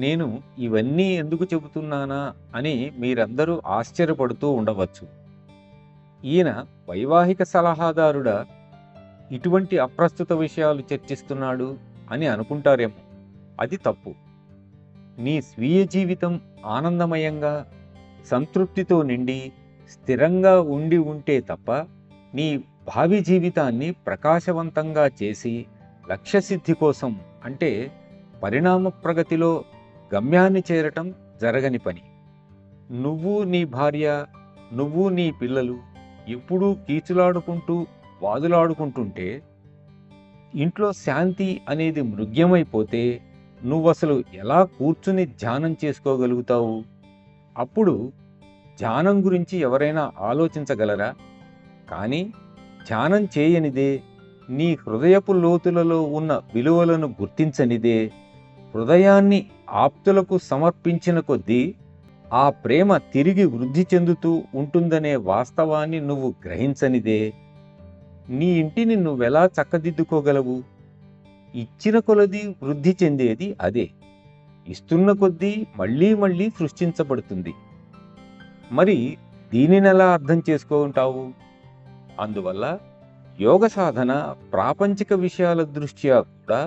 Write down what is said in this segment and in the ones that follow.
నేను ఇవన్నీ ఎందుకు చెబుతున్నానా అని మీరందరూ ఆశ్చర్యపడుతూ ఉండవచ్చు. ఈయన వైవాహిక సలహాదారుడా, ఇటువంటి అప్రస్తుత విషయాలు చర్చిస్తున్నాడు అని అనుకుంటారేమో. అది తప్పు. నీ స్వీయ జీవితం ఆనందమయంగా, సంతృప్తితో నిండి స్థిరంగా ఉండి ఉంటే తప్ప నీ భావి జీవితాన్ని ప్రకాశవంతంగా చేసి లక్ష్యసిద్ధి కోసం, అంటే పరిణామ ప్రగతిలో గమ్యాన్ని చేరటం జరగని పని. నువ్వు నీ భార్య, నువ్వు నీ పిల్లలు ఎప్పుడూ కీచులాడుకుంటూ వాదులాడుకుంటుంటే, ఇంట్లో శాంతి అనేది మృగ్యమైపోతే నువ్వసలు ఎలా కూర్చుని ధ్యానం చేసుకోగలుగుతావు? అప్పుడు ధ్యానం గురించి ఎవరైనా ఆలోచించగలరా? కానీ ధ్యానం చేయనిదే, నీ హృదయపు లోతులలో ఉన్న విలువలను గుర్తించనిదే, హృదయాన్ని ఆప్తులకు సమర్పించిన కొద్దీ ఆ ప్రేమ తిరిగి వృద్ధి చెందుతూ ఉంటుందనే వాస్తవాన్ని నువ్వు గ్రహించనిదే, నీ ఇంటిని నువ్వెలా చక్కదిద్దుకోగలవు? ఇచ్చిన కొలది వృద్ధి చెందేది అదే. ఇస్తున్న కొద్దీ మళ్ళీ మళ్ళీ సృష్టించబడుతుంది. మరి దీనినెలా అర్థం చేసుకుంటావు? అందువల్ల యోగ సాధన ప్రాపంచిక విషయాల దృష్ట్యా కూడా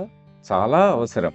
చాలా అవసరం.